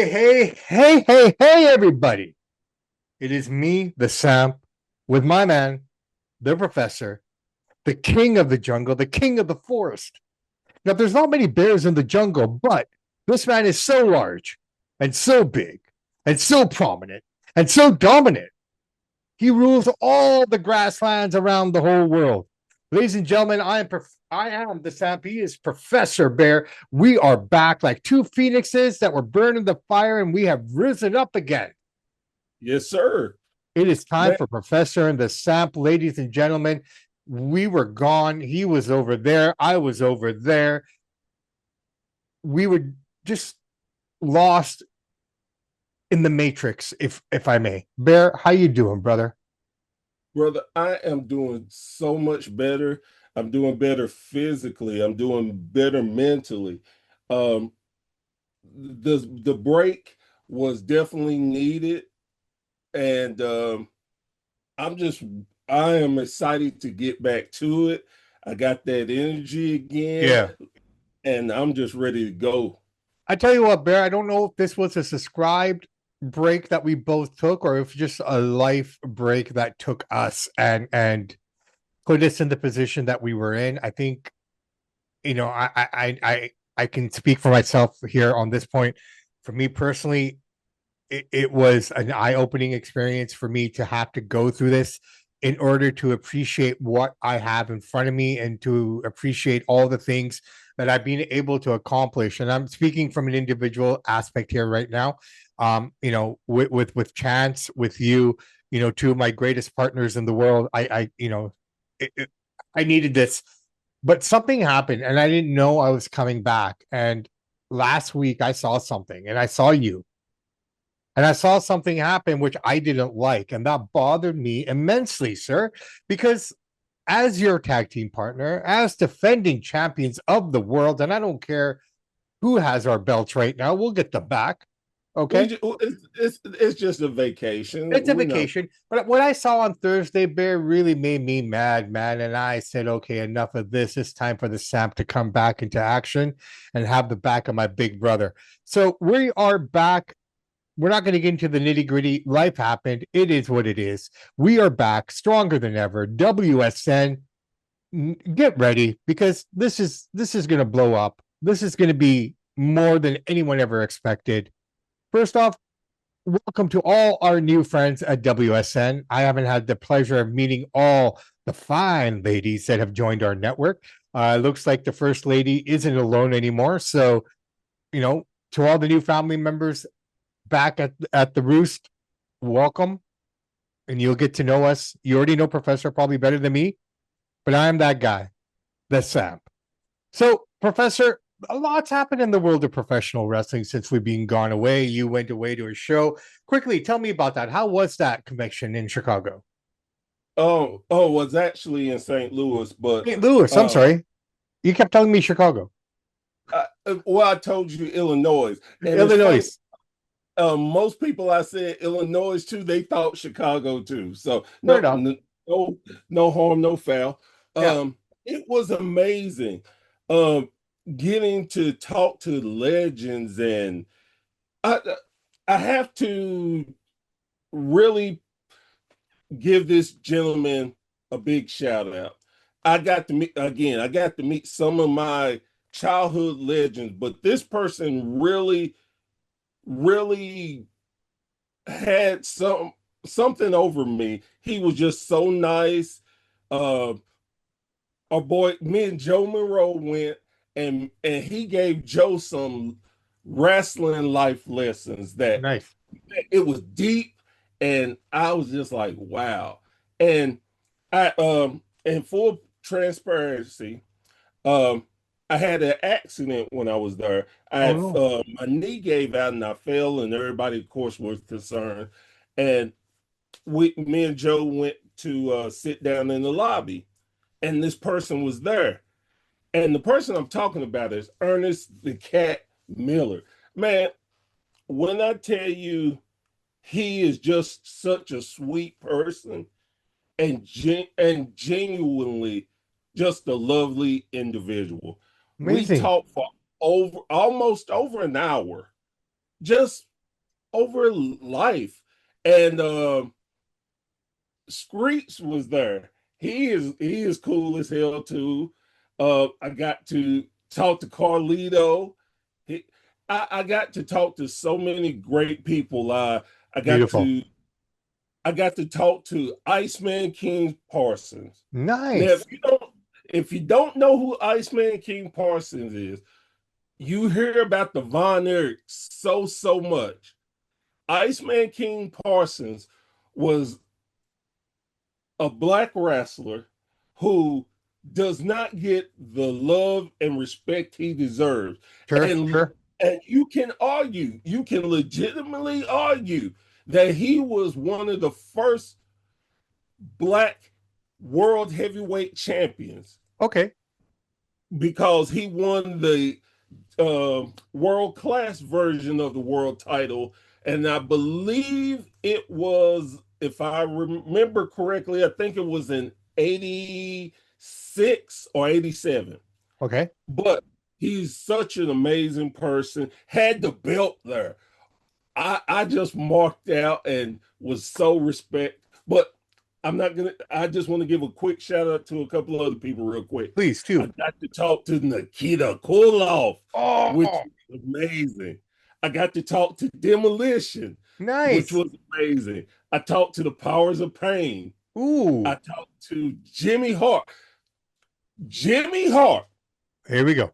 Hey, everybody. It is me, the Samp, with my man, the professor, the king of the jungle, the king of the forest. Now, there's not many bears in the jungle, but this man is so large and so big and so prominent and so dominant. He rules all the grasslands around the whole world. Ladies and gentlemen, I am the Samp. He is Professor Bear. We are back like two phoenixes that were burned in the fire, and we have risen up again. Yes, sir. It is time Man, for Professor and the Samp, ladies and gentlemen. We were gone. He was over there. I was over there. We were just lost in the matrix, if I may. Bear, how you doing, brother? brother, I am doing so much better. I'm doing better physically. I'm doing better mentally. Um, the break was definitely needed, and I'm just I am excited to get back to it. I got that energy again, Yeah. and I'm just ready to go. I tell you what, Bear, I don't know if this was a subscribed break that we both took or if just a life break that took us and put us in the position that we were in. I think, I can speak for myself here on this point. For me personally, it was an eye-opening experience for me to have to go through this in order to appreciate what I have in front of me and to appreciate all the things that I've been able to accomplish. And I'm speaking from an individual aspect here right now. With Chance, with you, two of my greatest partners in the world. It, it, I needed this, but something happened, and I didn't know I was coming back. And last week, I saw something, and I saw you, and I saw something happen which I didn't like, and that bothered me immensely, sir, because as your tag team partner, as defending champions of the world, and I don't care who has our belts right now, we'll get them back. Okay. It's just a vacation. It's a We know. vacation. But what I saw on Thursday, Bear, really made me mad, man. And I said, okay, enough of this. It's time for the Samp to come back into action and have the back of my big brother. So we are back. We're not going to get into the nitty gritty. Life happened. It is what it is. We are back stronger than ever. WSN, get ready because this is going to blow up. This is going to be more than anyone ever expected. First off, welcome to all our new friends at WSN. I haven't had the pleasure of meeting all the fine ladies that have joined our network. Looks like the first lady isn't alone anymore. So, to all the new family members back at the Roost, welcome, and you'll get to know us. You already know Professor probably better than me, but I am that guy, the Samp. So, Professor, a lot's happened in the world of professional wrestling since we've been gone away. You went away to a show. Quickly, tell me about that. How was that convention in Chicago? Was actually in St. Louis, but St. Louis, I'm um, sorry. You kept telling me Chicago. I told you Illinois, and it's funny. Illinois. Most people I said Illinois too, they thought Chicago too. So Fair enough. no, no harm, no foul. Yeah. It was amazing. Um, Getting to talk to legends, and I I have to really give this gentleman a big shout out. I got to meet again. I got to meet some of my childhood legends, but this person really had something over me. He was just so nice. Uh, our boy, me and Joe Monroe went, and he gave Joe some wrestling life lessons that Nice. it was deep, and I was just like, wow. And in full transparency, um, I had an accident when I was there. Oh no. My knee gave out and I fell, and everybody, of course, was concerned. And me and Joe went to sit down in the lobby, and this person was there. And the person I'm talking about is Ernest the Cat Miller. Man, when I tell you he is just such a sweet person and genuinely just a lovely individual. We Amazing. talked for over almost over an hour, just over life. And Screech was there. He is cool as hell too. I got to talk to Carlito. He, I got to talk to so many great people. I got Beautiful. to I got to talk to Iceman King Parsons. Now, Nice. if you don't know who Iceman King Parsons is, you hear about the Von Erich so much. Iceman King Parsons was a black wrestler who does not get the love and respect he deserves. Sure, And sure. and you can legitimately argue that he was one of the first black world heavyweight champions Okay. because he won the world class version of the world title. And I believe it was, if I remember correctly, I think it was in 86 or 87. Okay. But he's such an amazing person, had the belt there. I just marked out and was so respect. But I'm not gonna. I just want to give a quick shout out to a couple of other people real quick. Please, I too. got to talk to Nikita Koloff, which Oh, was amazing. I got to talk to Demolition, which nice. was amazing. I talked to the Powers of Pain. I Ooh, talked to Jimmy Hart. Jimmy Hart here we go.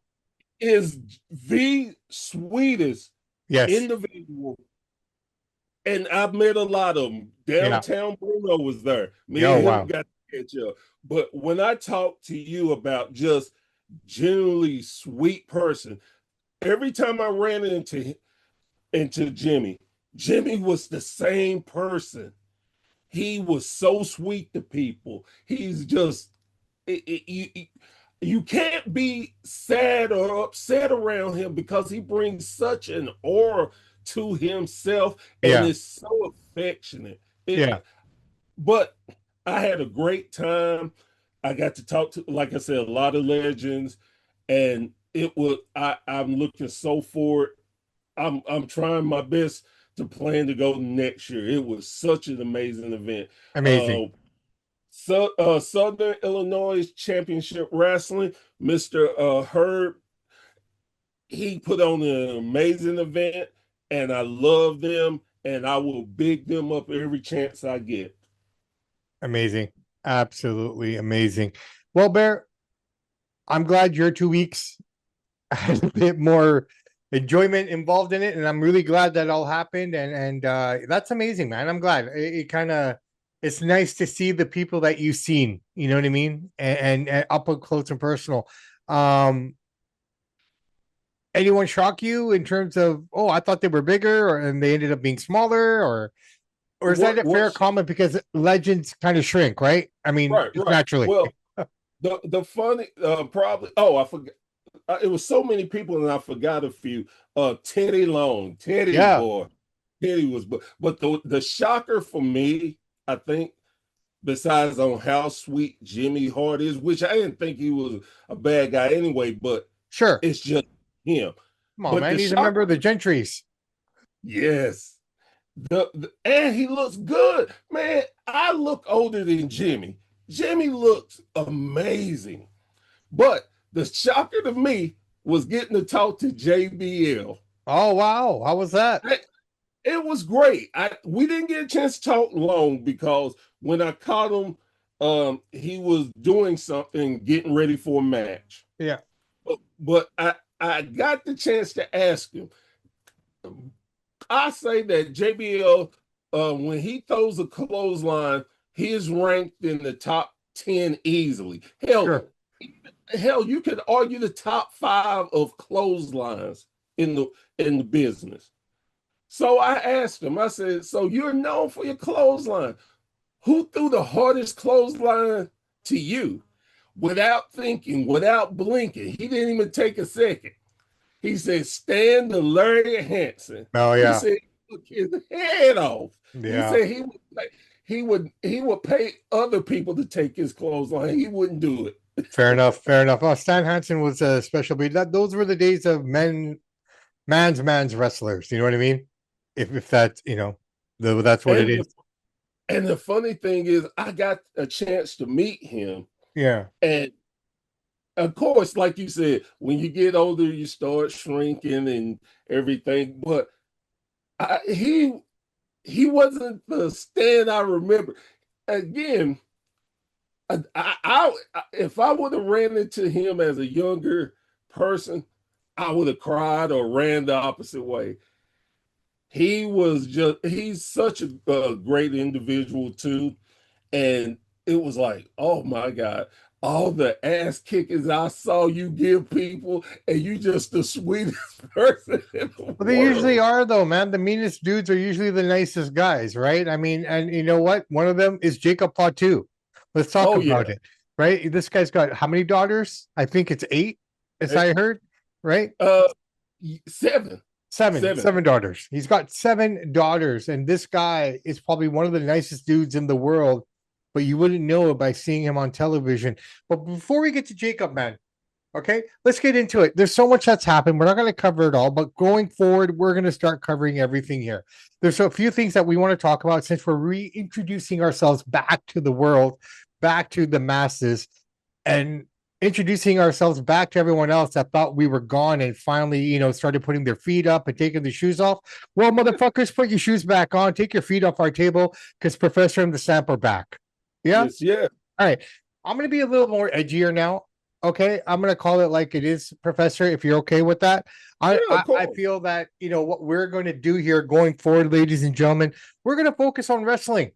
is the sweetest Yes. individual, and I've met a lot of them. Yeah. Downtown Bruno was there. Me Oh, and him wow. got to catch up. But when I talk to you about just genuinely sweet person, every time I ran into Jimmy, Jimmy was the same person. He was so sweet to people. He's just you can't be sad or upset around him because he brings such an aura to himself and Yeah. is so affectionate. Yeah. But I had a great time. I got to talk to, like I said, a lot of legends, and I'm looking so forward. I'm trying my best to plan to go next year. It was such an amazing event. Amazing. Uh, Southern Illinois Championship Wrestling, Mr. Herb, he put on an amazing event, and I love them, and I will big them up every chance I get. Amazing. Absolutely amazing. Well, Bear, I'm glad your 2 weeks had a bit more enjoyment involved in it, and I'm really glad that all happened. And that's amazing, man. I'm glad. It kind of it's nice to see the people that you've seen. You know what I mean? And up close and personal. Um, anyone shock you in terms of, oh, I thought they were bigger, and they ended up being smaller, or is that What a fair what comment because legends kind of shrink, right? I mean, right, just right. naturally. Well, the funny probably I forgot, it was so many people and I forgot a few. Teddy Long, Teddy Yeah, boy, Teddy was, but the shocker for me, I think, besides on how sweet Jimmy Hart is, which I didn't think he was a bad guy anyway, but sure. it's just him. Come on, But man. the He's a member shocker, of the Gentries. yes, and he looks good, man. I look older than Jimmy. Jimmy looks amazing. But the shocker to me was getting to talk to JBL. Oh, wow. How was that? It was great. We didn't get a chance to talk long because when I caught him, he was doing something, getting ready for a match. Yeah, But I got the chance to ask him. I say that JBL, when he throws a clothesline, he is ranked in the top 10 easily. sure. Hell, you could argue the top five of clotheslines in the business. So I asked him, I said, so you're known for your clothesline. Who threw the hardest clothesline to you? Without thinking, without blinking. He didn't even take a second. He said, Stan the Larry Hansen. Oh, He yeah. said he took his head off. He Yeah. said he would pay other people to take his clothesline. He wouldn't do it. Fair enough. Fair enough. Oh, Stan Hansen was a special breed. Those were the days of man's wrestlers. You know what I mean? if that's that's what it And is. the funny thing is, I got a chance to meet him, Yeah. and of course, like you said, when you get older, you start shrinking and everything. But I, he wasn't the Stan I remember. Again, if I would have ran into him as a younger person, I would have cried or ran the opposite way. He's such a great individual too. And it was like, oh my God, all the ass kickings I saw you give people, and you just the sweetest person in the Well, they usually world. are though, man. The meanest dudes are usually the nicest guys, right? I mean, and you know what? One of them is Jacob Fatu. Let's talk Oh about yeah. it, right? This guy's got how many daughters? I think it's eight, as Eh, I heard, right? Uh seven. Seven, Seven. seven daughters. He's got seven daughters, and this guy is probably one of the nicest dudes in the world, but you wouldn't know it by seeing him on television. But before we get to Jacob, man, okay, let's get into it. There's so much that's happened. We're not going to cover it all, but going forward, we're going to start covering everything here. There's a few things that we want to talk about since we're reintroducing ourselves back to the world, back to the masses, and introducing ourselves back to everyone else that thought we were gone and finally, started putting their feet up and taking the shoes off. Well, motherfuckers, put your shoes back on, take your feet off our table because Professor and the Samp are back. Yeah. Yes, yeah. All right. I'm going to be a little more edgier now. Okay. I'm going to call it like it is, Professor, if you're okay with that. I, Yeah, I, of I course. feel that, what we're going to do here going forward, ladies and gentlemen, we're going to focus on wrestling.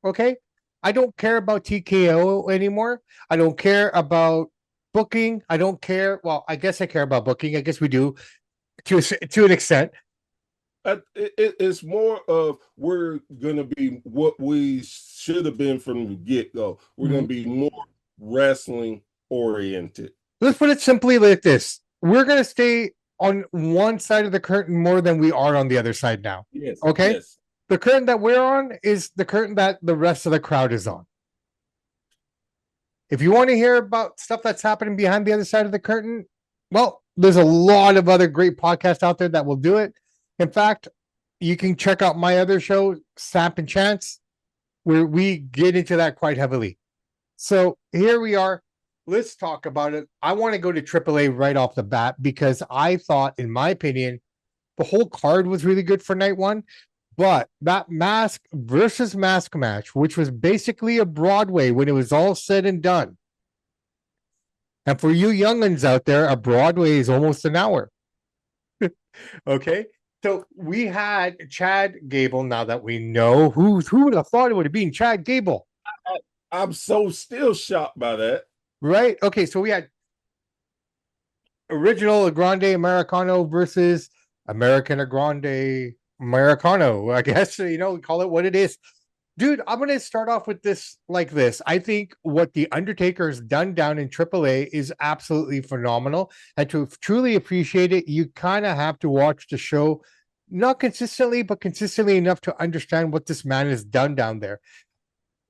Okay. I don't care about TKO anymore. I don't care about booking. I don't care. Well, I guess I care about booking. I guess we do to an extent. It's more of we're going to be what we should have been from the get-go. We're going Mhm. to be more wrestling oriented. Let's put it simply like this: we're going to stay on one side of the curtain more than we are on the other side now. Yes, Okay. yes. The curtain that we're on is the curtain that the rest of the crowd is on. If you want to hear about stuff that's happening behind the other side of the curtain, well, there's a lot of other great podcasts out there that will do it. In fact, you can check out my other show, Samp and Chance, where we get into that quite heavily. So here we are. Let's talk about it. I want to go to AAA right off the bat because I thought, in my opinion, the whole card was really good for night one. But that mask versus mask match, which was basically a Broadway when it was all said and done. And for you youngins out there, a Broadway is almost an hour. Okay. So we had Chad Gable. Now that we know who would have thought it would have been Chad Gable, I'm so still shocked by that. right? Okay. So we had original Grande Americano versus American Grande Americano. I guess, call it what it is. Dude, I'm going to start off with this like this. I think what The Undertaker has done down in AAA is absolutely phenomenal. And to truly appreciate it, you kind of have to watch the show, not consistently, but consistently enough to understand what this man has done down there.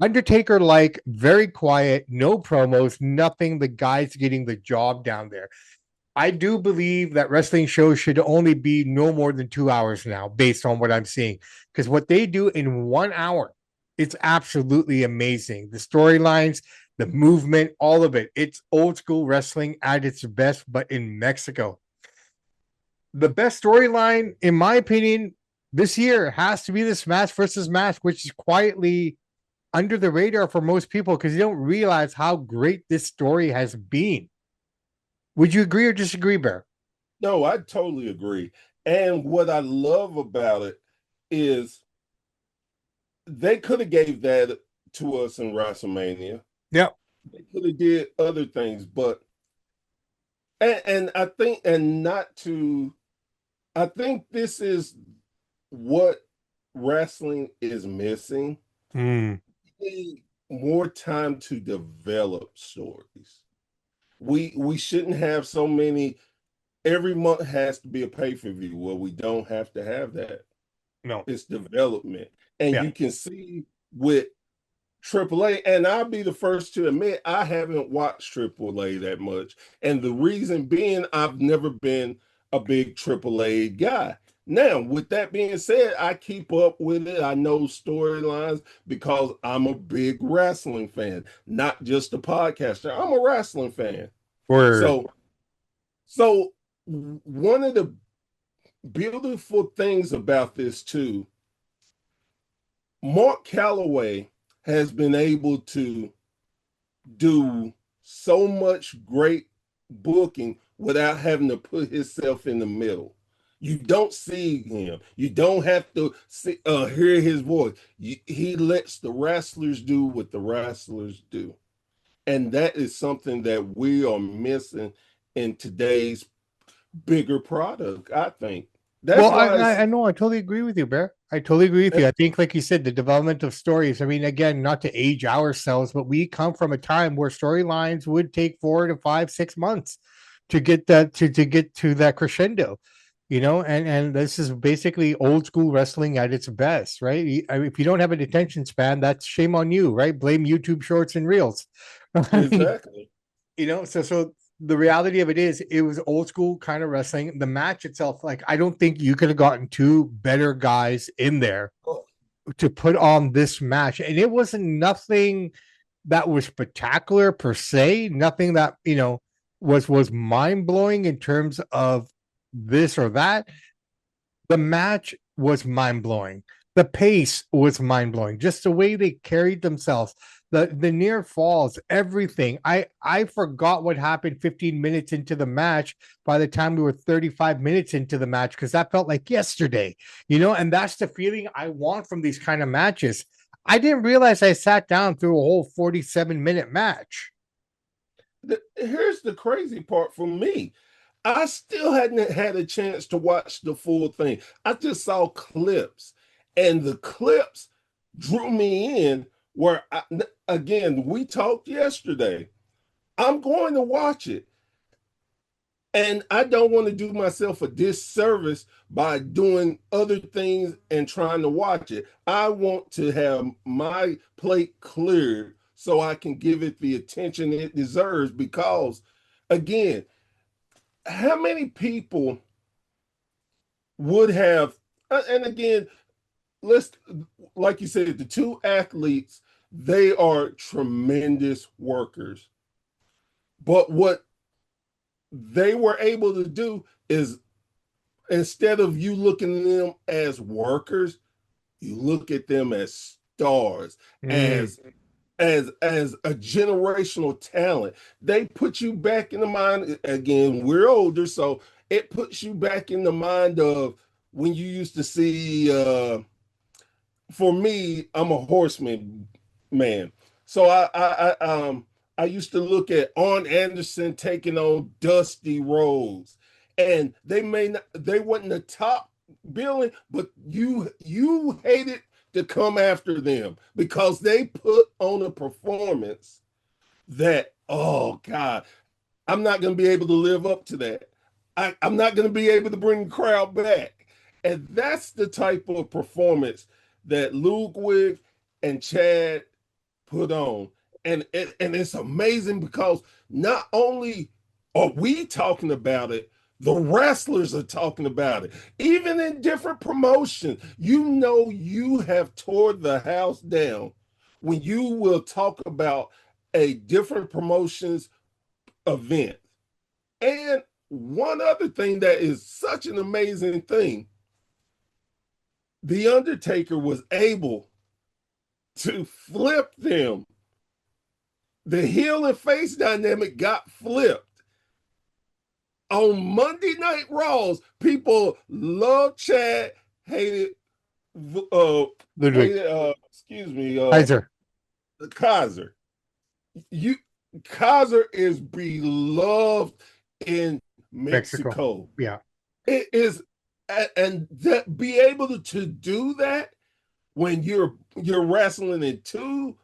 Undertaker, like, very quiet, no promos, nothing. The guy's getting the job down there. I do believe that wrestling shows should only be no more than 2 hours now, based on what I'm seeing. Because what they do in 1 hour, it's absolutely amazing. The storylines, the movement, all of it. It's old school wrestling at its best, but in Mexico. The best storyline, in my opinion, this year has to be the Smash versus Mask, which is quietly under the radar for most people because you don't realize how great this story has been. Would you agree or disagree, Bear? No, I totally agree. And what I love about it is they could have gave that to us in WrestleMania. Yeah. They could have did other things, but and I think and not to I think this is what wrestling is missing. Mm, We need more time to develop stories. We shouldn't have so many. Every month has to be a pay-per-view. Well, we don't have to have that. no. It's development. And Yeah. you can see with AAA, and I'll be the first to admit I haven't watched AAA that much. And the reason being, I've never been a big AAA guy. Now, with that being said, I keep up with it. I know storylines because I'm a big wrestling fan, not just a podcaster. I'm a wrestling fan. Word. So, so one of the beautiful things about this too, Mark Calloway has been able to do so much great booking without having to put himself in the middle. You don't see him. You don't have to hear his voice. He lets the wrestlers do what the wrestlers do. And that is something that we are missing in today's bigger product, I think. That's Well, why I know I totally agree with you, Bear. I totally agree with you. I think, like you said, the development of stories. I mean, again, not to age ourselves, but we come from a time where storylines would take 4 to 5, 6 months to get that to get to that crescendo, and this is basically old school wrestling at its best, right? I mean, if you don't have an attention span, that's shame on you, right? Blame YouTube Shorts and Reels. I mean, exactly. so the reality of it is it was old school kind of wrestling. The match itself, like, I don't think you could have gotten two better guys in there to put on this match, and it wasn't nothing that was spectacular per se, nothing that was mind-blowing in terms of this or that. The match was mind blowing. The pace was mind blowing. Just the way they carried themselves, the near falls, everything. I forgot what happened 15 minutes into the match by the time we were 35 minutes into the match, because that felt like yesterday, and that's the feeling I want from these kind of matches. I didn't realize I sat down through a whole 47-minute match. Here's the crazy part for me. I still hadn't had a chance to watch the full thing. I just saw clips, and the clips drew me in. Again, we talked yesterday. I'm going to watch it, and I don't want to do myself a disservice by doing other things and trying to watch it. I want to have my plate cleared so I can give it the attention it deserves because, again, how many people would have and again, let's like you said, the two athletes, they are tremendous workers, but what they were able to do is, instead of you looking at them as workers, you look at them as stars, Mm. as a generational talent. They put you back in the mind. Again, we're older, so it puts you back in the mind of when you used to see for me, I'm a horseman man. So I used to look at Arn Anderson taking on Dusty Rhodes. And they wasn't the top billing, but you hated to come after them because they put on a performance that, oh God, I'm not going to be able to live up to that. I'm not going to be able to bring the crowd back. And that's the type of performance that Ludwig and Chad put on. And it's amazing because not only are we talking about it, the wrestlers are talking about it. Even in different promotions, you have tore the house down when you will talk about a different promotions event. And one other thing that is such an amazing thing, The Undertaker was able to flip them. The heel and face dynamic got flipped. On Monday Night Raws, people loved Chad, hated Ludwig excuse me, Kaiser, Kaiser. You Kaiser is beloved in Mexico. Mexico. Yeah. It is, and that be able to do that when you're wrestling in two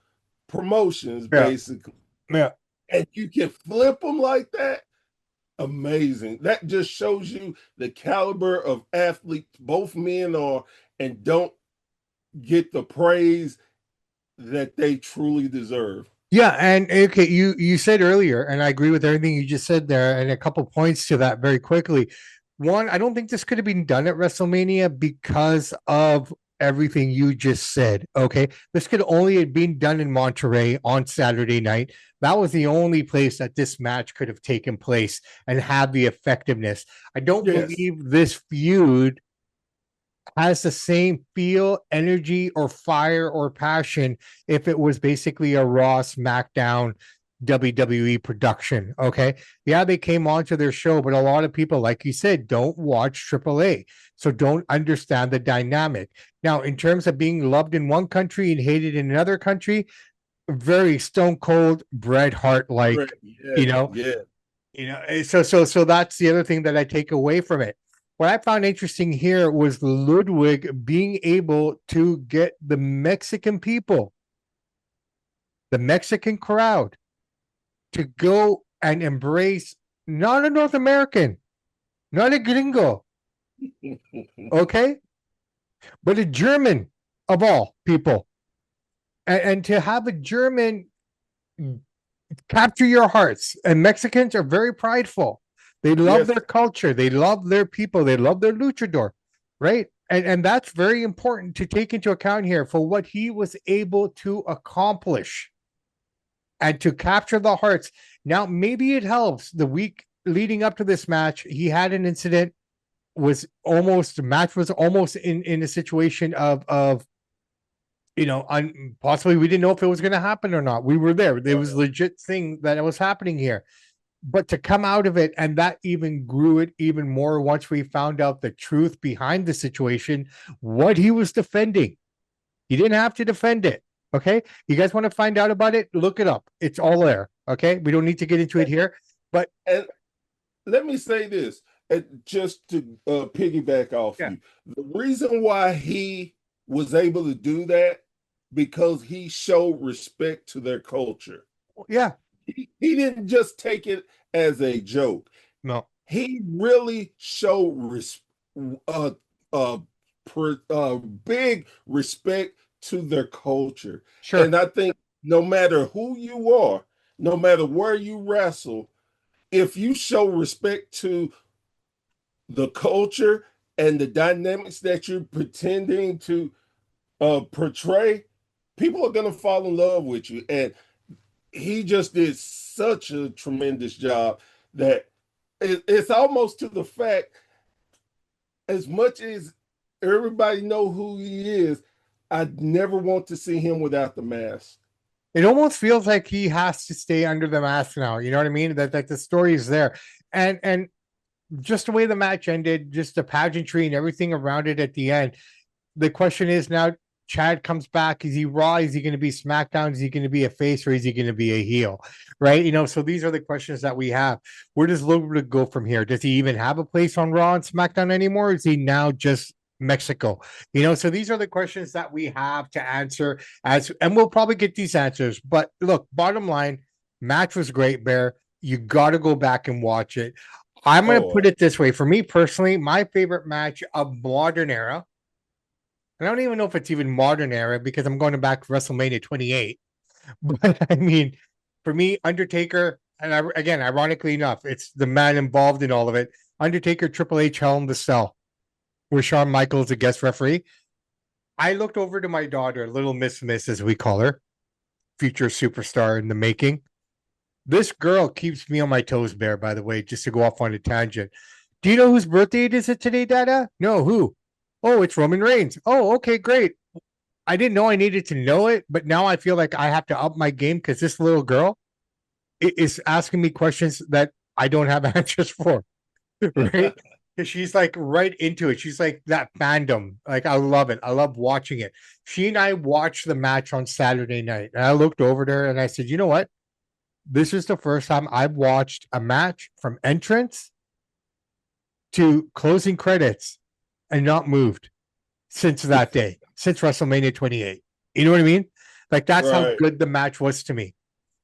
promotions Yeah. basically, Yeah. and you can flip them like that. Amazing. That just shows you the caliber of athletes both men are, and don't get the praise that they truly deserve. Yeah, and okay, you said earlier, and I agree with everything you just said there, and a couple points to that very quickly. one, I don't think this could have been done at WrestleMania because of everything you just said. Okay. This could only have been done in Monterrey on Saturday night. That was the only place that this match could have taken place and have the effectiveness. I don't Yes. believe this feud has the same feel, energy, or fire or passion if it was basically a Raw, SmackDown, WWE production. Okay. Yeah, they came onto their show, but a lot of people, like you said, don't watch AAA. So don't understand the dynamic. Now, in terms of being loved in one country and hated in another country, very stone cold Bret Hart like, Right. Yeah. you know, Yeah. so that's the other thing that I take away from it. What I found interesting here was Ludwig being able to get the Mexican people, the Mexican crowd, to go and embrace not a North American, not a gringo, okay, but a German of all people. And to have a German capture your hearts. And Mexicans are very prideful. They love Yes. their culture. They love their people. They love their luchador, right? And that's very important to take into account here for what he was able to accomplish and to capture the hearts. Now, maybe it helps. The week leading up to this match, he had an incident. Was almost the match was almost in a situation of possibly we didn't know if it was going to happen or not. We were there. There was legit thing that was happening here. But to come out of it, and that even grew it even more once we found out the truth behind the situation, what he was defending. He didn't have to defend it. Okay. You guys want to find out about it? Look it up. It's all there. Okay. We don't need to get into it here. But And let me say this, just to piggyback off yeah, you. The reason why he was able to do that because he showed respect to their culture. yeah, He didn't just take it as a joke. no, He really showed uh, uh, big respect to their culture. sure. And I think no matter who you are, no matter where you wrestle, if you show respect to the culture and the dynamics that you're pretending to portray, people are going to fall in love with you. And he just did such a tremendous job that it's almost to the fact, as much as everybody know who he is, I never want to see him without the mask. It almost feels like he has to stay under the mask now. You know what I mean? That like the story is there. And just the way the match ended, just the pageantry and everything around it at the end. The question is now Chad comes back. Is he Raw? Is he going to be SmackDown? Is he going to be a face or is he going to be a heel? Right? So these are the questions that we have. Where does Ludwig go from here? Does he even have a place on Raw and SmackDown anymore? Or is he now just Mexico? So these are the questions that we have to answer and we'll probably get these answers. But look, bottom line, match was great, Bear. You got to go back and watch it. I'm going to put Oh, it this way. For me personally, my favorite match of modern era, and I don't even know if it's even modern era because I'm going back to WrestleMania 28. But I mean, for me, Undertaker, and again, ironically enough, it's the man involved in all of it. Undertaker, Triple H, Hell in the Cell, with Shawn Michaels, a guest referee. I looked over to my daughter, Little Miss, as we call her, future superstar in the making. This girl keeps me on my toes, Bear, by the way, just to go off on a tangent. Do you know whose birthday it is today, Dada? No, who? Oh, it's Roman Reigns. Oh, okay, great. I didn't know I needed to know it, but now I feel like I have to up my game because this little girl is asking me questions that I don't have answers for, right? Because she's like right into it. She's like that fandom. Like, I love it. I love watching it. She and I watched the match on Saturday night, and I looked over to her and I said, you know what? This is the first time I've watched a match from entrance to closing credits and not moved since that day, since WrestleMania 28. You know what I mean? Like, that's how right. good the match was to me.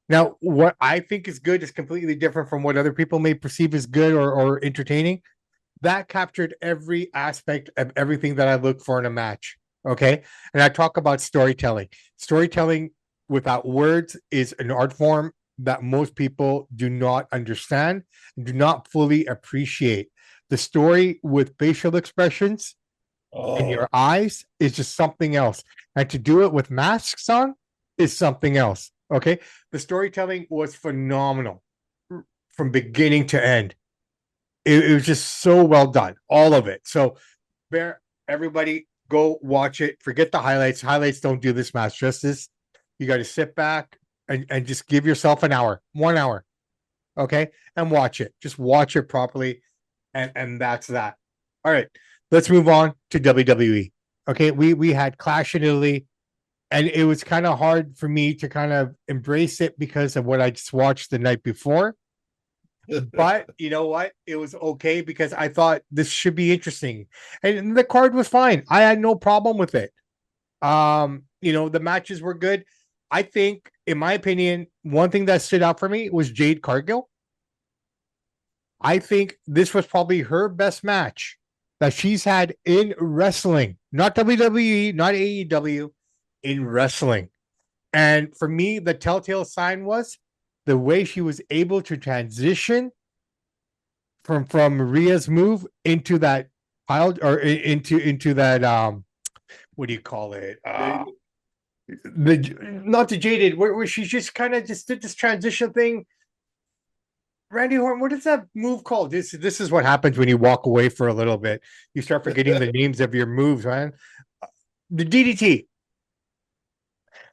Now, what I think is good is completely different from what other people may perceive as good or entertaining. That captured every aspect of everything that I look for in a match. Okay. And I talk about storytelling. Storytelling without words is an art form that most people do not understand, do not fully appreciate. The story with facial expressions and your Oh, eyes is just something else. And to do it with masks on is something else. Okay. The storytelling was phenomenal from beginning to end. It was just so well done, all of it. So, Bear, everybody go watch it. Forget the highlights. Highlights don't do this match justice. You got to sit back and just give yourself an hour, 1 hour, okay, and watch it. Just watch it properly, and that's that. All right, let's move on to WWE. Okay, we had Clash in Italy, and it was kind of hard for me to kind of embrace it because of what I just watched the night before. But you know what? It was okay because I thought this should be interesting. And the card was fine. I had no problem with it. The matches were good. I think, in my opinion, one thing that stood out for me was Jade Cargill. I think this was probably her best match that she's had in wrestling, not WWE, not AEW, in wrestling. And for me, the telltale sign was the way she was able to transition from Maria's move into that pile or into that what do you call it? The not the jaded where she just kind of just did this transition thing. Randy Horton, what is that move called? This is what happens when you walk away for a little bit. You start forgetting the names of your moves, man. The DDT,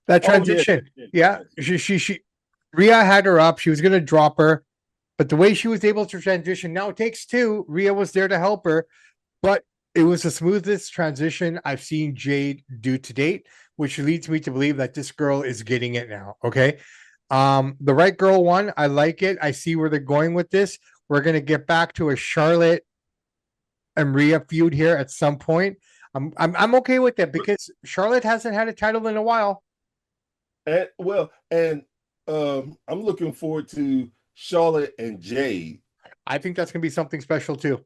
that oh yeah, transition. yeah, Yeah, she Rhea had her up. She was gonna drop her, but the way she was able to transition, now it takes two. Rhea was there to help her, but it was the smoothest transition I've seen Jade do to date, which leads me to believe that this girl is getting it now. Okay. The right girl won. I like it. I see where they're going with this. We're gonna get back to a Charlotte and Rhea feud here at some point. I'm okay with that because Charlotte hasn't had a title in a while. and I'm looking forward to Charlotte and Jade, I think that's gonna be something special too.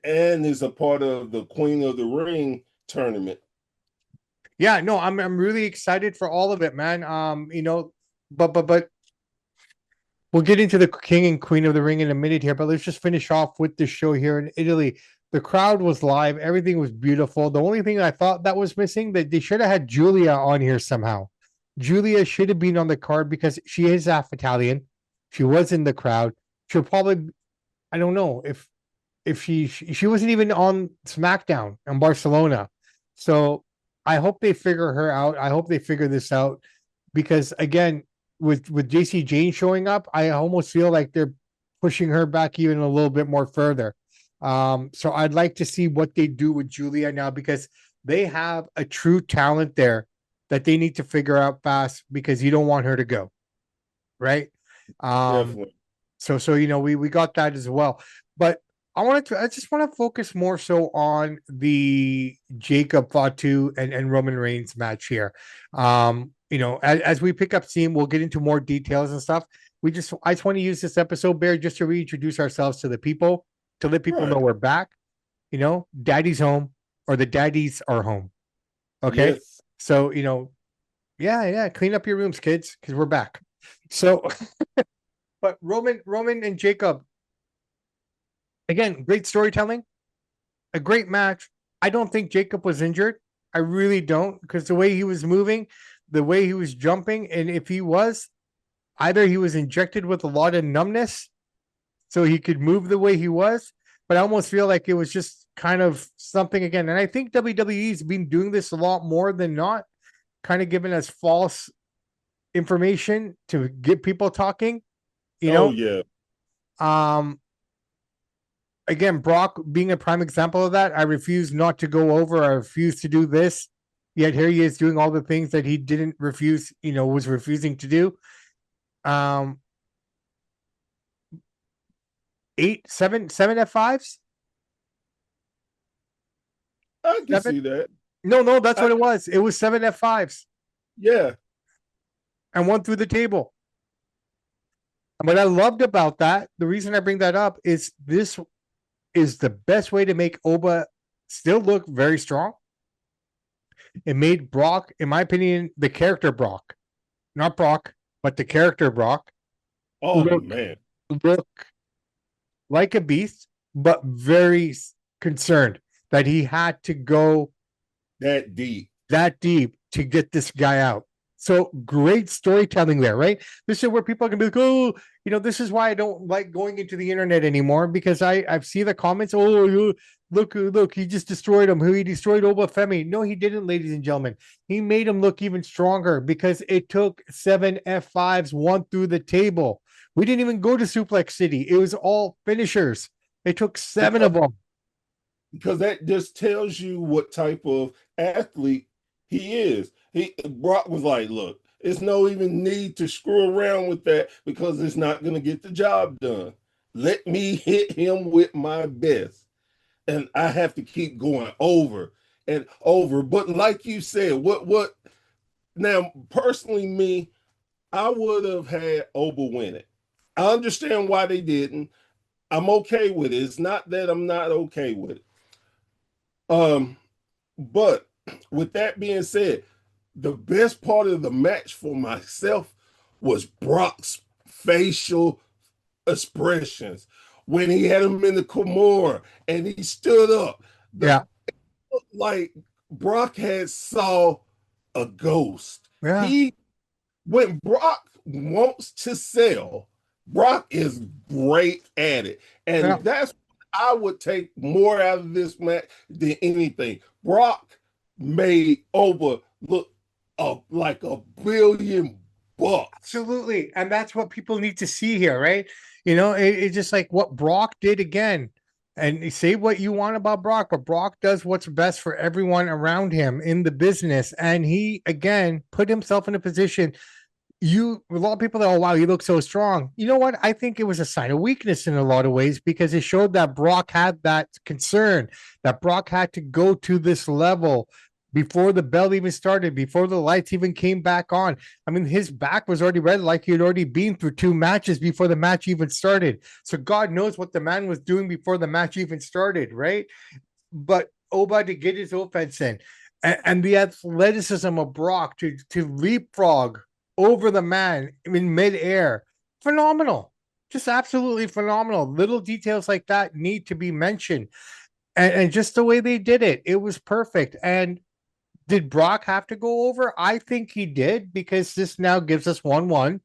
and is a part of the Queen of the Ring tournament. Yeah, no, I'm really excited for all of it, man. But we'll get into the King and Queen of the Ring in a minute here, but let's just finish off with the show here in Italy. The crowd was live, everything was beautiful. The only thing I thought that was missing, that they should have had Julia on here somehow. Julia should have been on the card because she is half Italian. She was in the crowd. She'll probably, I don't know if she wasn't even on SmackDown in Barcelona. So I hope they figure her out. I hope they figure this out because again, with JC Jane showing up, I almost feel like they're pushing her back even a little bit more further. So I'd like to see what they do with Julia now because they have a true talent there that they need to figure out fast because you don't want her to go, right? Um, Definitely. so we got that as well. But I just want to focus more so on the Jacob Fatu and Roman Reigns match here. As we pick up steam, we'll get into more details and stuff. I just want to use this episode, Bear, just to reintroduce ourselves to the people, to let people know Right. we're back. Daddy's home or the daddies are home. Okay. Yes. So, yeah, clean up your rooms, kids, because we're back. So, but Roman and Jacob, again, great storytelling, a great match. I don't think Jacob was injured. I really don't, because the way he was moving, the way he was jumping, and if he was, either he was injected with a lot of numbness so he could move the way he was, but I almost feel like it was just kind of something again. And I think WWE's been doing this a lot more than not, kind of giving us false information to get people talking, you Oh know? yeah. Um, again, Brock being a prime example of that. I refuse not to go over. I refuse to do this. Yet here he is doing all the things that he didn't refuse, was refusing to do. Um, seven F5s, I can seven. see that. No, that's I, what it was. It was seven F5s yeah. and one through the table. And what I loved about that, the reason I bring that up is this is the best way to make Oba still look very strong. It made Brock, in my opinion, the character Brock, not Brock, but the character Brock, Oh look man. look like a beast. but very concerned that he had to go That deep. that deep to get this guy out. So great storytelling there, right? This is where people are gonna be like, oh, this is why I don't like going into the internet anymore because I've seen the comments. Oh, look, he just destroyed him. He destroyed Obafemi. No, he didn't, ladies and gentlemen. He made him look even stronger because it took 7 F5s, one through the table. We didn't even go to Suplex City. It was all finishers. It took 7 of Because, them. because that just tells you what type of athlete he is. Brock was like, look, it's no even need to screw around with that because it's not going to get the job done. Let me hit him with my best. And I have to keep going over and over. But like you said, what now personally me, I would have had Oba win it. I understand why they didn't. I'm okay with it. It's not that I'm not okay with it. But with that being said, the best part of the match for myself was Brock's facial expressions when he had him in the Kimura and he stood up. The Yeah, like Brock had saw a ghost. yeah, He when Brock wants to sell, Brock is great at it. yeah. And that's I would take more out of this match than anything. Brock made over look like $1 billion. Absolutely. And that's what people need to see here, right? It's just like what Brock did again. And say what you want about Brock, but Brock does what's best for everyone around him in the business. And he, again, put himself in a position. A lot of people that, oh, wow, you look so strong. You know what? I think it was a sign of weakness in a lot of ways because it showed that Brock had that concern, that Brock had to go to this level before the bell even started, before the lights even came back on. I mean, his back was already red, like he had already been through 2 matches before the match even started. So God knows what the man was doing before the match even started, right? But Oba to get his offense in and the athleticism of Brock to leapfrog over the man in midair, phenomenal. Just absolutely phenomenal. Little details like that need to be mentioned. And just the way they did it, it was perfect. And did Brock have to go over? I think he did because this now gives us 1-1.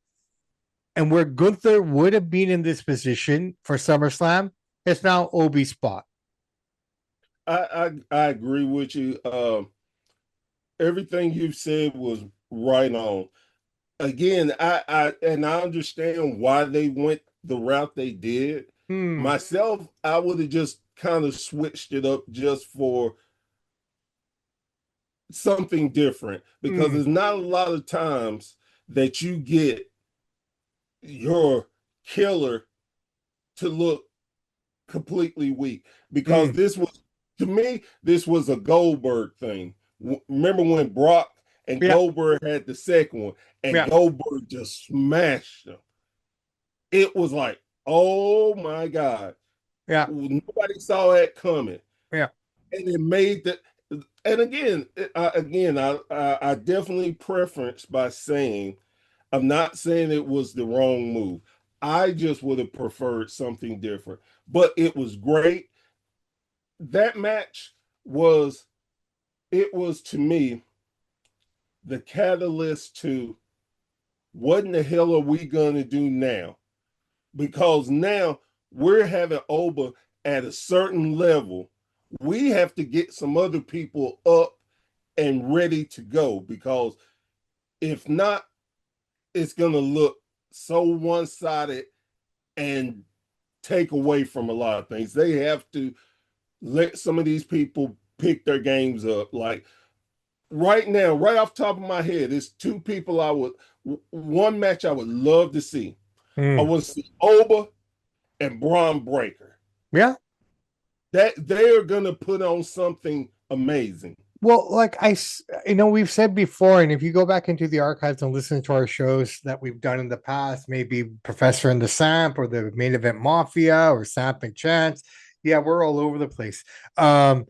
And where Gunther would have been in this position for SummerSlam, it's now Obi's spot. I agree with you. Everything you said was right on. Again, I understand why they went the route they did. Hmm. Myself, I would have just kind of switched it up just for something different because Hmm. there's not a lot of times that you get your killer to look completely weak because Hmm. this was to me this was a Goldberg thing. Remember when Brock and Yeah. Goldberg had the second one and Yeah. Goldberg just smashed them. It was like, oh my God, Yeah. nobody saw that coming, Yeah. and it made the. And I definitely preference by saying I'm not saying it was the wrong move. I just would have preferred something different, but it was great. That match was it was to me the catalyst to what in the hell are we gonna do now? Because now we're having Oba at a certain level. We have to get some other people up and ready to go because if not, it's going to look so one sided and take away from a lot of things. They have to let some of these people pick their games up. Like right now, right off the top of my head, there's two people one match I would love to see. I Hmm. want to see Oba and Braun Breaker. Yeah. That they're gonna put on something amazing. Well, like we've said before, and if you go back into the archives and listen to our shows that we've done in the past, maybe Professor and the Samp or the Main Event Mafia or Samp and Chance, yeah, we're all over the place. Um,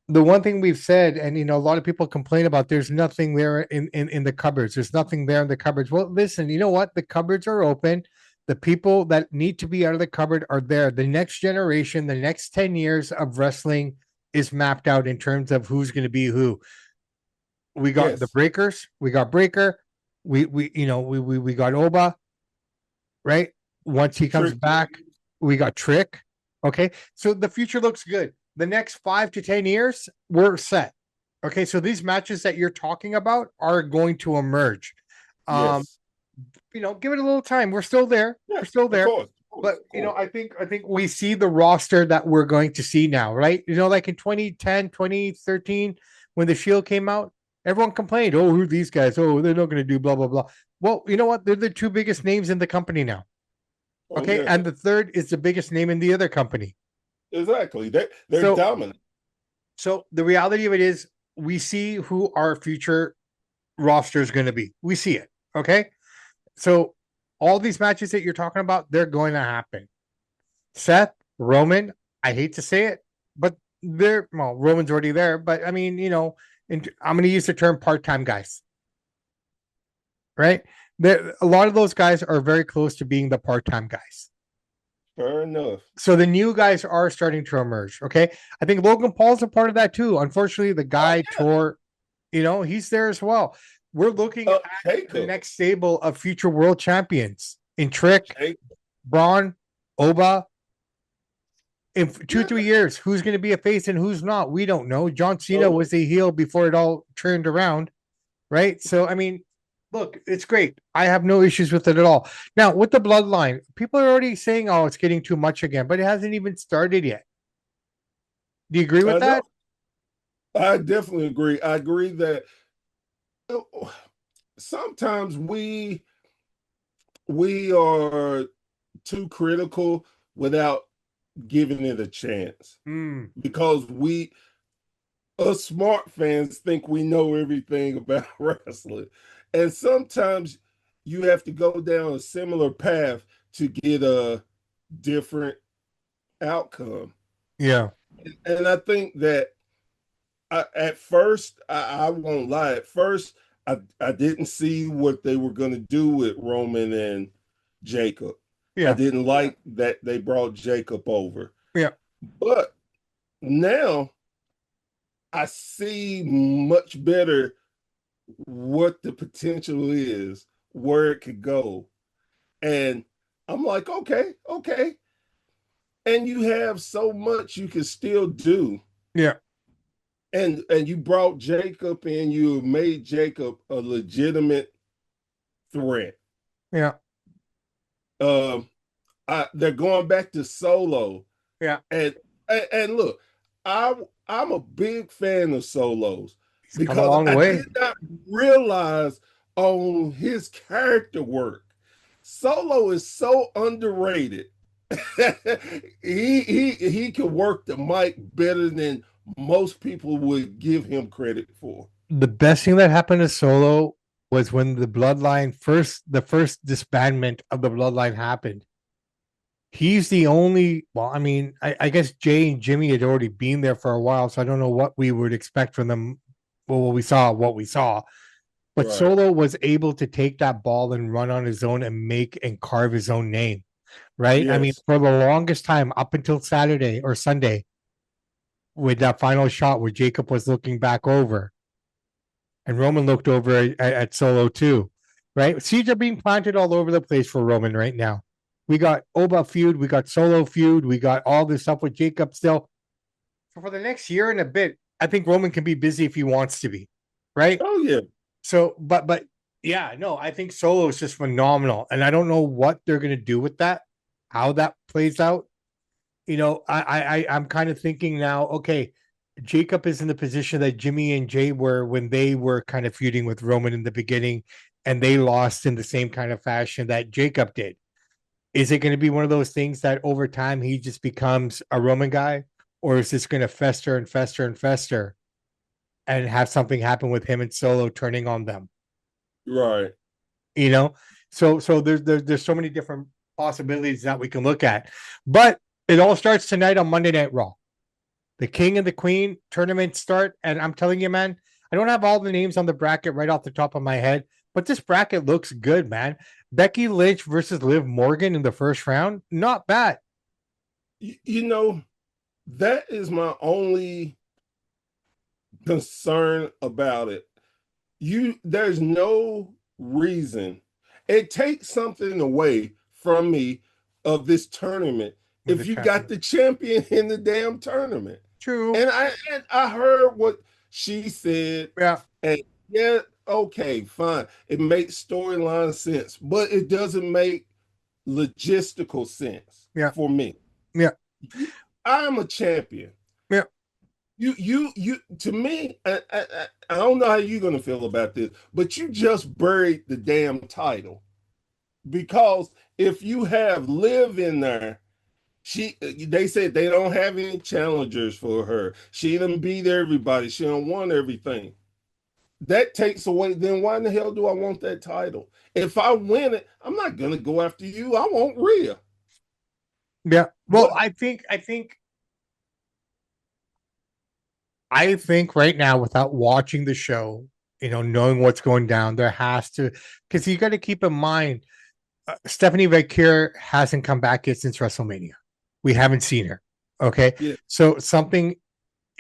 the one thing we've said, and a lot of people complain about, there's nothing there in the cupboards. There's nothing there in the cupboards. Well, listen, you know what? The cupboards are open. The people that need to be out of the cupboard are there. The next generation, the next 10 years of wrestling is mapped out in terms of who's going to be who. We got the Yes. Breakers, we got Breaker, we got Oba, right? Once he comes Trick. back, we got Trick. Okay. So the future looks good. The next 5 to 10 years, we're set. Okay. So these matches that you're talking about are going to emerge. Um, Yes. give it a little time. We're still there. We're Yes. still Of there. course. Of course. But Of course. I think we see the roster that we're going to see now, right? Like in 2010, 2013, when the Shield came out, everyone complained, oh, who are these guys? Oh, they're not going to do blah, blah, blah. Well, you know what? They're the two biggest names in the company now. Oh Okay. yeah. And the third is the biggest name in the other company. Exactly. They're So dominant. so the reality of it is we see who our future roster is going to be. We see it. Okay. So all these matches that you're talking about, they're going to happen. Seth, Roman, I hate to say it, but Roman's already there, but I mean, I'm going to use the term part-time guys, right? A lot of those guys are very close to being the part-time guys. Fair enough. So the new guys are starting to emerge. Okay. I think Logan Paul's a part of that too. Unfortunately, the Oh guy yeah. tore, he's there as well. We're looking at the Jacob. next stable of future world champions in Trick, Jacob. Braun, Oba. In two, Yeah. 3 years, who's going to be a face and who's not? We don't know. John Cena Oh, was a heel before it all turned around, right? So, I mean, look, it's great. I have no issues with it at all. Now, with the bloodline, people are already saying, oh, it's getting too much again, but it hasn't even started yet. Do you agree with I know. that? I definitely agree. I agree that sometimes we are too critical without giving it a chance Mm, because us smart fans think we know everything about wrestling, and sometimes you have to go down a similar path to get a different outcome. yeah. And I think that at first, I won't lie. At first, I didn't see what they were going to do with Roman and Jacob. I Yeah. didn't like that they brought Jacob over. Yeah. But now I see much better what the potential is, where it could go. And I'm like, okay, okay. And you have so much you can still do. Yeah. And you brought Jacob and you made Jacob a legitimate threat. Yeah. Um, they're going back to Solo, Yeah. and look, I I'm a big fan of Solos He's come a because long I way. did not realize on his character work. Solo is so underrated. He can work the mic better than most people would give him credit for. The best thing that happened to Solo was when the first disbandment of the bloodline happened. He's the only, well, I mean, I guess Jay and Jimmy had already been there for a while, so I don't know what we would expect from them. Well, what we saw. But Right. Solo was able to take that ball and run on his own and make and carve his own name, right? I mean, Yes. for the longest time, up until Saturday or Sunday, with that final shot where Jacob was looking back over and Roman looked over at Solo too, right? Seeds are being planted all over the place for Roman right now. We got Oba feud, we got Solo feud, we got all this stuff with Jacob still. So for the next year and a bit, I think Roman can be busy if he wants to be, right? Oh yeah. So, but yeah, no, I think Solo is just phenomenal, and I don't know what they're gonna do with that, how that plays out. I'm kind of thinking now. Okay, Jacob is in the position that Jimmy and Jay were when they were kind of feuding with Roman in the beginning, and they lost in the same kind of fashion that Jacob did. Is it going to be one of those things that over time he just becomes a Roman guy, or is this going to fester and fester and fester and have something happen with him and Solo turning on them? Right. You know, so there's so many different possibilities that we can look at, but it all starts tonight on Monday Night Raw. The King and the Queen tournament start, and I'm telling you, man, I don't have all the names on the bracket right off the top of my head, but this bracket looks good, man. Becky Lynch versus Liv Morgan in the first round, not bad. You know, that is my only concern about it. There's no reason. It takes something away from me of this tournament With the if you got champion. the champion in the damn tournament. True. And I heard what she said, Yeah. and yeah, okay, fine. It makes storyline sense, but it doesn't make logistical sense Yeah. for me. Yeah. I am a champion. Yeah. You. To me, I don't know how you're gonna feel about this, but you just buried the damn title because if you have Liv in there, they said they don't have any challengers for her. She didn't beat everybody. She don't want everything. That takes away. Then why in the hell do I want that title? If I win it, I'm not gonna go after you. I want Rhea. Yeah. Well, But I think right now, without watching the show, knowing what's going down, there has to, because you got to keep in mind, Stephanie Vacure hasn't come back yet since WrestleMania. We haven't seen her. Okay. yeah, So something,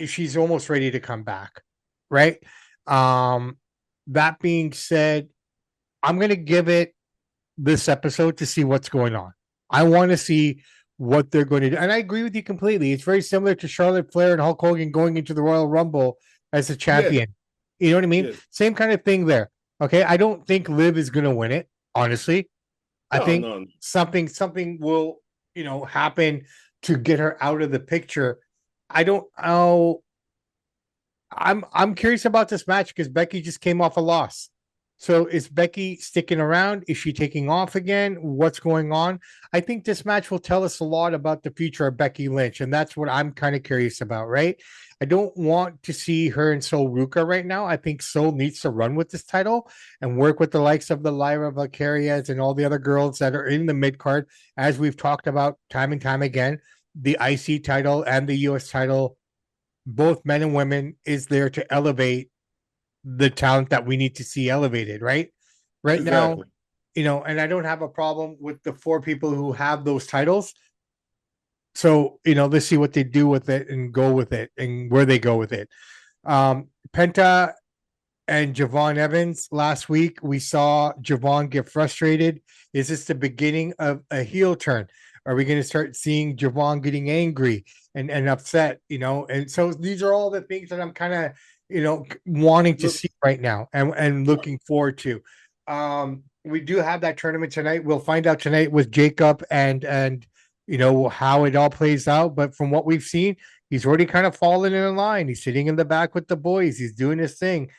she's almost ready to come back. Right. Um, that being said, I'm going to give it this episode to see what's going on. I want to see what they're going to do. And I agree with you completely. It's very similar to Charlotte Flair and Hulk Hogan going into the Royal Rumble as a yes, champion. You know what I mean? yes. Same kind of thing there. Okay. I don't think Liv is going to win it, honestly. I No, think no. something will, happen to get her out of the picture. I don't know. I'm curious about this match because Becky just came off a loss. So is Becky sticking around? Is she taking off again? What's going on? I think this match will tell us a lot about the future of Becky Lynch, and that's what I'm kind of curious about, right? I don't want to see her and Sol Ruka right now. I think Sol needs to run with this title and work with the likes of the Lyra Valkyrias and all the other girls that are in the mid card, as we've talked about time and time again. The IC title and the US title, both men and women, is there to elevate the talent that we need to see elevated, right? Right now, Exactly. and I don't have a problem with the four people who have those titles. So, let's see what they do with it and go with it and where they go with it. Penta and Javon Evans last week, we saw Javon get frustrated. Is this the beginning of a heel turn? Are we going to start seeing Javon getting angry and upset? And so these are all the things that I'm kind of, wanting to Look, see right now and looking forward to. We do have that tournament tonight. We'll find out tonight with Jacob and how it all plays out. But from what we've seen, he's already kind of fallen in line. He's sitting in the back with the boys. He's doing his thing.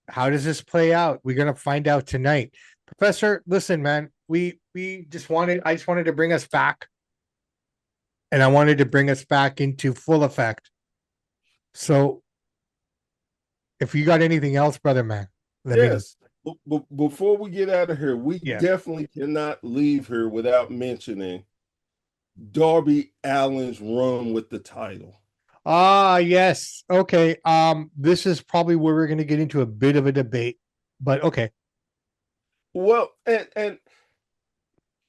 How does this play out? We're gonna find out tonight. Professor, listen, man, I just wanted to bring us back, and I wanted to bring us back into full effect. So if you got anything else, brother man, let me know. yes. Before we get out of here, we Yes. definitely cannot leave here without mentioning Darby Allin's run with the title. Ah, yes. Okay. This is probably where we're gonna get into a bit of a debate, but okay. Well, and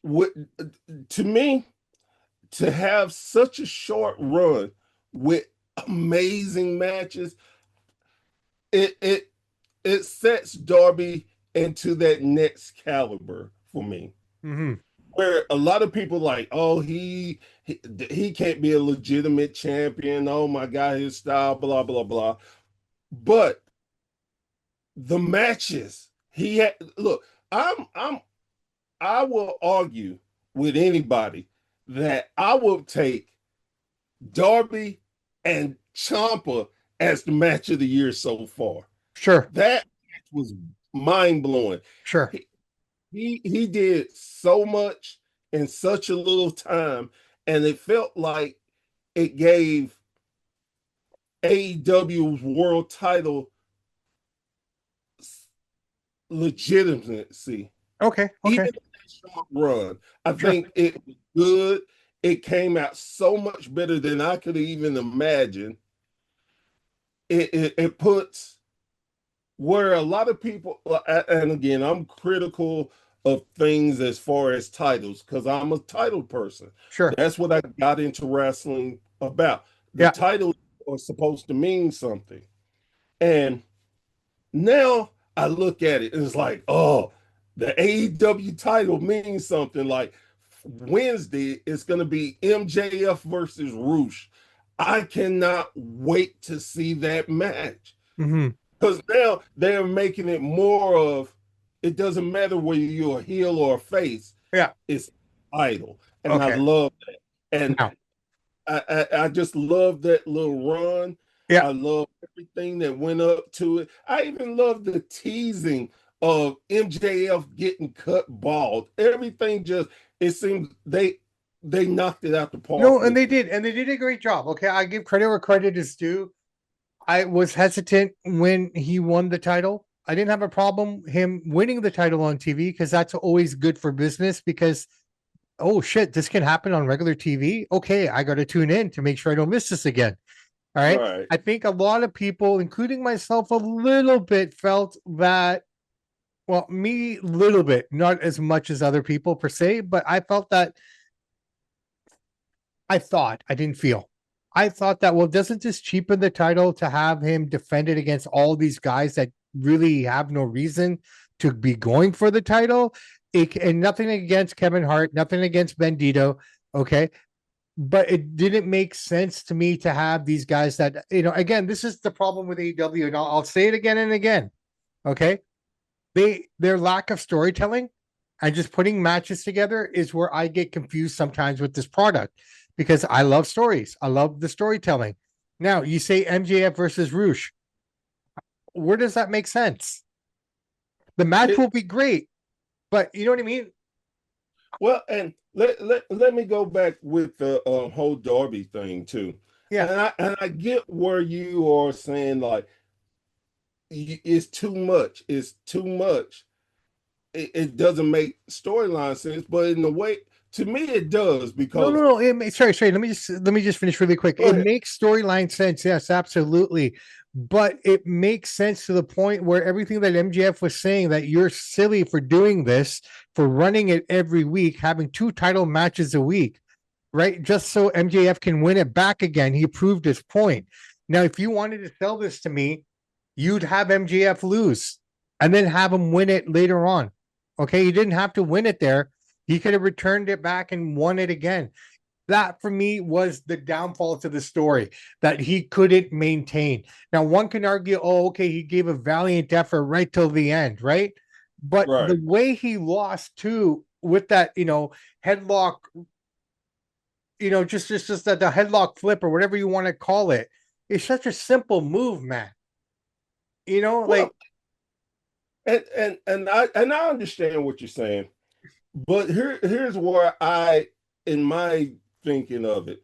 what to me, to have such a short run with amazing matches, it it it sets Darby into that next caliber for me. Mm-hmm. Where a lot of people like, oh, he can't be a legitimate champion. Oh my God, his style, blah blah blah. But the matches he had, look, I will argue with anybody that I will take Darby and Ciampa as the match of the year so far. Sure. That was mind blowing. Sure. He did so much in such a little time, and it felt like it gave AEW's world title legitimacy. Okay. Okay. Even that short run, I Sure. think it was good. It came out so much better than I could even imagine. It puts where a lot of people, and again, I'm critical of things as far as titles because I'm a title person. Sure. That's what I got into wrestling about. The Yeah. titles are supposed to mean something. And now I look at it and it's like, oh, the AEW title means something. Like Wednesday, it's going to be MJF versus Roosh. I cannot wait to see that match Hmm. because now they're making it more of it doesn't matter whether you're a heel or a face, Yeah. it's idol. And I Okay. love that. And Now. I just love that little run. Yeah. I love everything that went up to it. I even love the teasing of MJF getting cut bald. Everything just it seems they knocked it out the park No, and with they it. did, and they did a great job. Okay, I give credit where credit is due. I was hesitant when he won the title. I didn't have a problem him winning the title on TV because that's always good for business because oh shit, this can happen on regular TV. Okay, I got to tune in to make sure I don't miss this again. All right. Right. I think a lot of people, including myself, a little bit felt that, well, me, little bit, not as much as other people per se, but I felt that I didn't feel. I thought that, well, doesn't this cheapen the title to have him defend it against all these guys that really have no reason to be going for the title? And nothing against Kevin Hart, nothing against Bandito. Okay. But it didn't make sense to me to have these guys that, again, this is the problem with AEW, and I'll say it again and again. Okay. Their lack of storytelling and just putting matches together is where I get confused sometimes with this product because I love stories. I love the storytelling. Now, you say MJF versus Roosh. Where does that make sense? The match It, will be great, but you know what I mean? well, and let me go back with the whole Darby thing too. Yeah. And I get where you are saying like it's too much. It's too much. It doesn't make storyline sense, but in a way, to me, it does No, no, because no. Sorry. Let me just finish really quick. go It ahead. makes storyline sense, yes, absolutely. But it makes sense to the point where everything that MJF was saying that you're silly for doing this, for running it every week, having two title matches a week, right? Just so MJF can win it back again. He proved his point. Now, if you wanted to sell this to me, you'd have MJF lose and then have him win it later on. Okay, you didn't have to win it there. He could have returned it back and won it again. That for me was the downfall to the story that he couldn't maintain. Now, one can argue, oh, okay, he gave a valiant effort right till the end, right? But Right. the way he lost too with that, headlock, just that the headlock flip or whatever you want to call it, is such a simple move, man. Like, Well, and I understand what you're saying, but here's where in my thinking of it,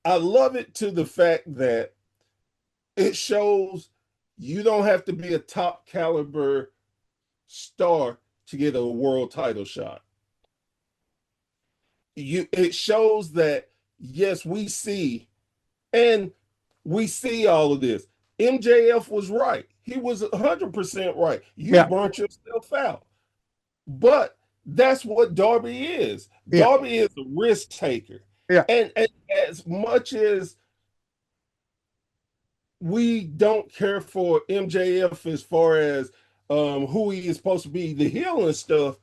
I love it to the fact that it shows you don't have to be a top caliber star to get a world title shot. It shows that yes, and we see all of this. MJF was right. He was 100% right. You yeah, burnt yourself out. But that's what Darby is. yeah, Darby is a risk taker. yeah, And as much as we don't care for MJF as far as who he is supposed to be, the heel and stuff,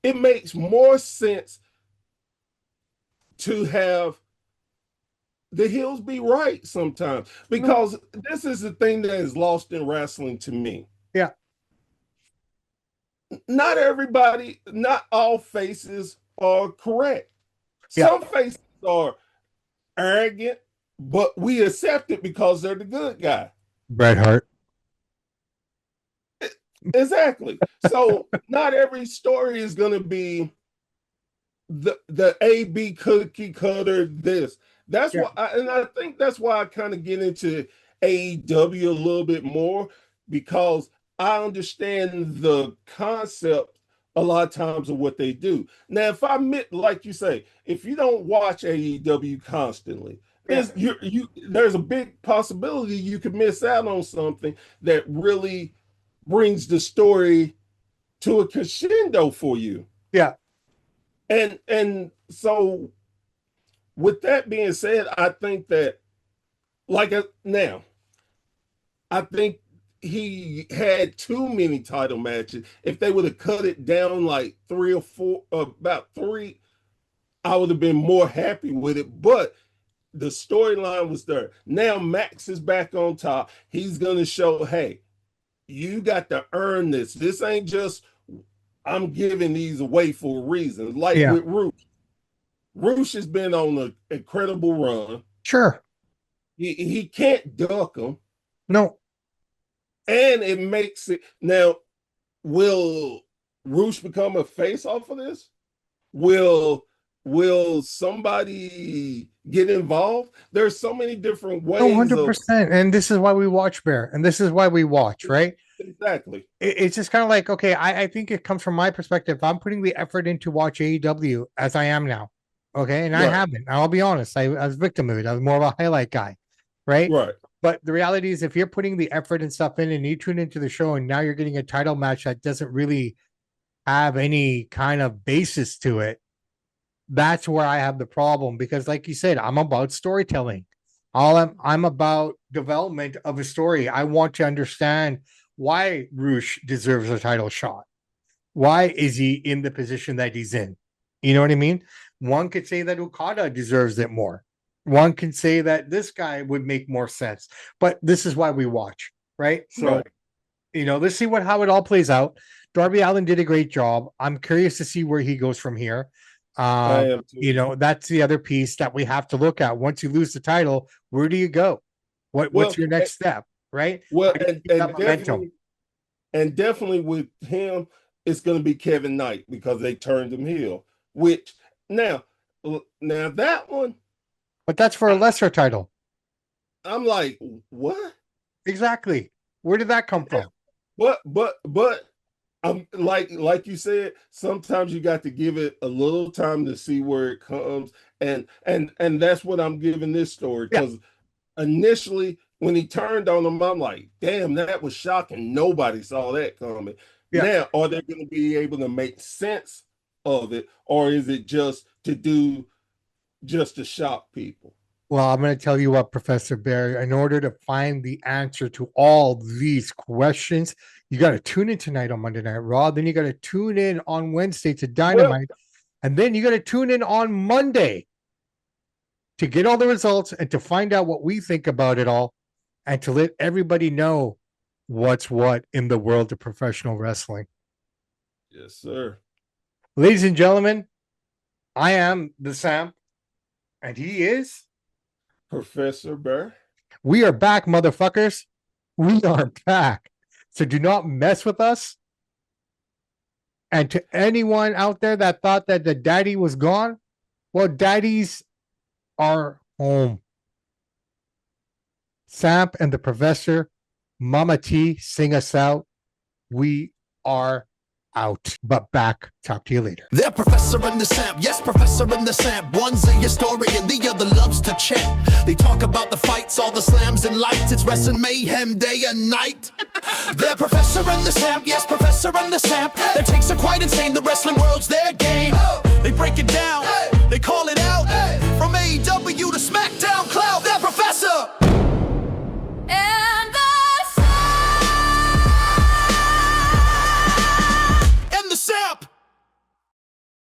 it makes more sense to have the heels be right sometimes no, because this is the thing that is lost in wrestling to me. yeah, Not everybody, not all faces are correct. yeah. Some faces are arrogant, but we accept it because they're the good guy. Bret Hart. Exactly. So not every story is going to be the AB cookie cutter. This that's Yeah, why, and I think that's why I kind of get into AEW a little bit more because I understand the concept a lot of times of what they do. Now, if I admit, like you say, if you don't watch AEW constantly, yeah. is you there's a big possibility you could miss out on something that really brings the story to a crescendo for you. Yeah. And so with that being said, I think that now, I think he had too many title matches. If they would have cut it down like 3 or 4, about 3, I would have been more happy with it. But the storyline was there. Now Max is back on top. He's gonna show, hey, you got to earn this. This ain't just I'm giving these away for a reason. Like Yeah. with Roosh. Roosh has been on an incredible run. Sure. He can't duck them. No. And it makes it now. Will Roosh become a face off of this? Will somebody get involved? There's so many different ways. 100%. And this is why we watch, Bear. And this is why we watch, right? Exactly. It's just kind of like, okay, I think it comes from my perspective. I'm putting the effort in to watch AEW as I am now. Okay. And I haven't. I'll be honest. I was a victim of it. I was more of a highlight guy. Right. Right. But the reality is, if you're putting the effort and stuff in and you tune into the show and now you're getting a title match that doesn't really have any kind of basis to it, that's where I have the problem. Because like you said, I'm about storytelling. I'm about development of a story. I want to understand why Roosh deserves a title shot. Why is he in the position that he's in? You know what I mean? One could say that Okada deserves it more. One can say that this guy would make more sense. But this is why we watch, right? So, let's see how it all plays out. Darby Allin did a great job. I'm curious to see where he goes from here. That's the other piece that we have to look at. Once you lose the title, where do you go? What's your next step, right? Well, and definitely with him, it's going to be Kevin Knight because they turned him heel. Which now that one, but that's for a lesser title. I'm like, what? Exactly. Where did that come from? But like you said, sometimes you got to give it a little time to see where it comes, and that's what I'm giving this story, because initially when he turned on him, I'm like, damn, that was shocking. Nobody saw that coming. Yeah. Now, are they going to be able to make sense of it, or is it just to shock people? Well, I'm going to tell you what, Professor Barry, in order to find the answer to all these questions, you got to tune in tonight on Monday Night Raw. Then you got to tune in on Wednesday to Dynamite. And then you got to tune in on Monday to get all the results and to find out what we think about it all and to let everybody know what's what in the world of professional wrestling. Yes, sir. Ladies and gentlemen, I am the Samp, and he is Professor Bear. We are back, motherfuckers. We are back. So do not mess with us. And to anyone out there that thought that the daddy was gone, well, daddies are home. Samp and the Professor, Mama T, sing us out. We are out. But back. Talk to you later. They're Professor and the Samp. Yes, Professor and the Samp. One's a historian, the other loves to chant. They talk about the fights, all the slams and lights. It's wrestling mayhem day and night. They're Professor and the Samp. Yes, Professor and the Samp. Their takes are quite insane. The wrestling world's their game. They break it down